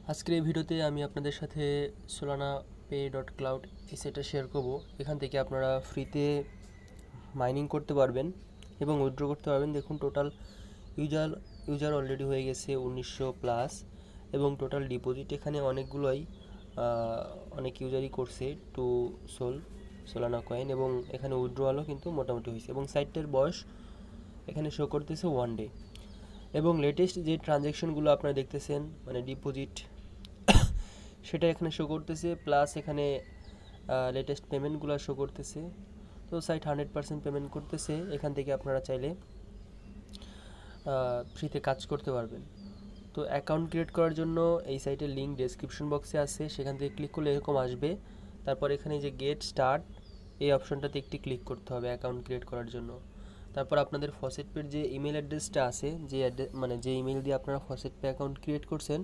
আজকের এই ভিডিওতে আমি আপনাদের সাথে solana pay.cloud এই সাইটটা শেয়ার করব। এখান থেকে আপনারা ফ্রিতে মাইনিং করতে পারবেন এবং উইথড্র করতে পারবেন। দেখুন টোটাল ইউজার অলরেডি হয়ে গেছে 1900 প্লাস এবং টোটাল ডিপোজিট এখানে অনেক ইউজারই করছে টু সোলানা কয়েন এবং এখানে উইথড্রয়ালও কিন্তু মোটামুটি হয়েছে এবং সাইটটার বয়স এখানে শো করতেছে 1 ডে এবং লেটেস্ট যে ট্রানজ্যাকশনগুলো আপনারা দেখতেছেন মানে ডিপোজিট সেটা এখানে শো করতেছে, প্লাস এখানে লেটেস্ট পেমেন্টগুলো শো করতেছে। তো সাইট 100% পেমেন্ট করতেছে। এখান থেকে আপনারা চাইলে ফ্রিতে কাজ করতে পারবেন। তো অ্যাকাউন্ট ক্রিয়েট করার জন্য এই সাইটের লিঙ্ক ডেসক্রিপশন বক্সে আছে, সেখান থেকে ক্লিক করলে এরকম আসবে। তারপর এখানে যে গেট স্টার্ট এই অপশনটাতে একটি ক্লিক করতে হবে অ্যাকাউন্ট ক্রিয়েট করার জন্য। তারপর আপনাদের ফসেটপের যে ইমেল অ্যাড্রেসটা আছে, যে ইমেল দিয়ে আপনারা ফসেটপে অ্যাকাউন্ট ক্রিয়েট করছেন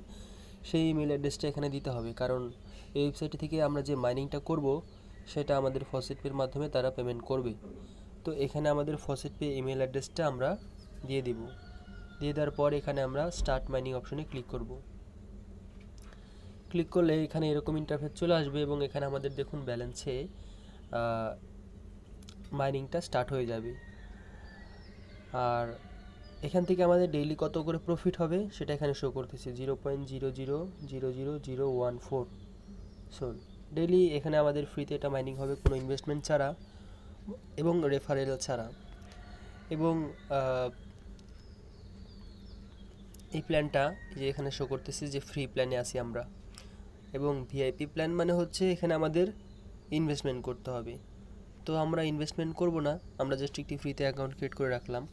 সেই ইমেল অ্যাড্রেসটা এখানে দিতে হবে, কারণ এই ওয়েবসাইট থেকে আমরা যে মাইনিংটা করব সেটা আমাদের ফসেটপের মাধ্যমে তারা পেমেন্ট করবে। তো এখানে আমাদের ফসেটপে ইমেল অ্যাড্রেসটা আমরা দিয়ে দিব। দিয়ে দেওয়ার পর এখানে আমরা স্টার্ট মাইনিং অপশনে ক্লিক করব। ক্লিক করলে এখানে এরকম ইন্টারফেস চলে আসবে এবং এখানে আমাদের দেখুন ব্যালেন্সে মাইনিংটা স্টার্ট হয়ে যাবে। আর এখান থেকে আমাদের ডেইলি কত করে প্রফিট হবে সেটা এখানে শো করতেছে 0.00000014 সোল ডেইলি। এখানে আমাদের ফ্রিতে এটা মাইনিং হবে কোনো ইনভেস্টমেন্ট ছাড়া এবং রেফারেল ছাড়া। এবং এই প্ল্যানটা যে এখানে শো করতেছে যে ফ্রি প্ল্যানে আছি আমরা, এবং ভিআইপি প্ল্যান মানে হচ্ছে এখানে আমাদের ইনভেস্টমেন্ট করতে হবে। তো আমরা ইনভেস্টমেন্ট করব না, আমরা জাস্ট একটি ফ্রিতে অ্যাকাউন্ট ক্রিয়েট করে রাখলাম।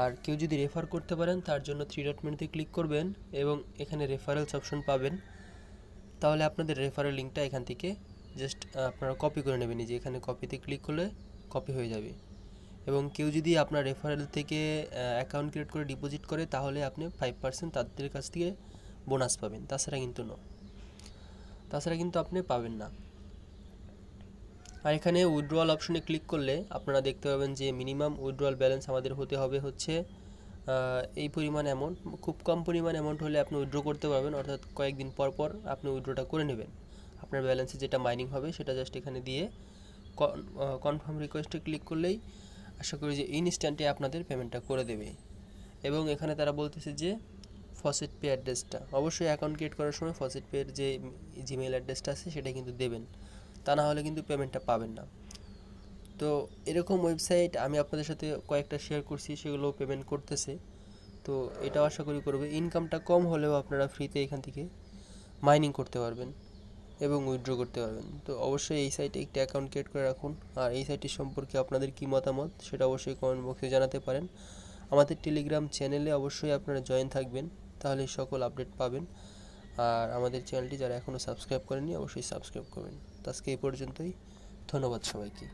আর কেউ যদি রেফার করতে পারেন তার জন্য 3 ডট মেনুতে ক্লিক করবেন এবং এখানে রেফারেলস অপশন পাবেন। তাহলে আপনাদের রেফারেল লিঙ্কটা এখান থেকে জাস্ট আপনারা কপি করে নেবেন। যে এখানে কপিতে ক্লিক করলে কপি হয়ে যাবে। এবং কেউ যদি আপনার রেফারেল থেকে অ্যাকাউন্ট ক্রিয়েট করে ডিপোজিট করে তাহলে আপনি 5% তাদের কাছ থেকে বোনাস পাবেন, তাছাড়া কিন্তু আপনি পাবেন না। আর এখানে উইথড্রয়াল অপশনে ক্লিক করলে আপনারা দেখতে পাবেন যে মিনিমাম উইথড্রয়াল ব্যালেন্স আমাদের হতে হবে হচ্ছে এই পরিমাণ অ্যামাউন্ট। খুব কম পরিমাণ অ্যামাউন্ট হলে আপনি উইথড্র করতে পারবেন, অর্থাৎ কয়েকদিন পর পর আপনি উইথড্রটা করে নেবেন। আপনার ব্যালেন্সে যেটা মাইনিং হবে সেটা জাস্ট এখানে দিয়ে কনফার্ম রিকোয়েস্টে ক্লিক করলেই আশা করি যে ইনস্ট্যান্টে আপনাদের পেমেন্টটা করে দেবে। এবং এখানে তারা বলতেছে যে ফসেট পে অ্যাড্রেসটা অবশ্যই অ্যাকাউন্ট ক্রিয়েট করার সময় ফসেট পের যে জিমেল অ্যাড্রেসটা আছে সেটা কিন্তু দেবেন, তা না হলে কিন্তু পেমেন্টটা পাবেন না। তো এরকম ওয়েবসাইট আমি আপনাদের সাথে কয়েকটা শেয়ার করছি, সেগুলো পেমেন্ট করতেছে। তো এটাও আশা করি করবে। ইনকামটা কম হলেও আপনারা ফ্রিতে এখান থেকে মাইনিং করতে পারবেন এবং উইথড্র করতে পারবেন। তো অবশ্যই এই সাইটে একটি অ্যাকাউন্ট ক্রিয়েট করে রাখুন। আর এই সাইটটি সম্পর্কে আপনাদের কী মতামত সেটা অবশ্যই কমেন্ট বক্সে জানাতে পারেন। আমাদের টেলিগ্রাম চ্যানেলে অবশ্যই আপনারা জয়েন থাকবেন, তাহলে সকল আপডেট পাবেন। আর আমাদের চ্যানেলটি যারা এখনও সাবস্ক্রাইব করেননি অবশ্যই সাবস্ক্রাইব করবেন। তো আজকে এই পর্যন্তই, ধন্যবাদ সবাইকে।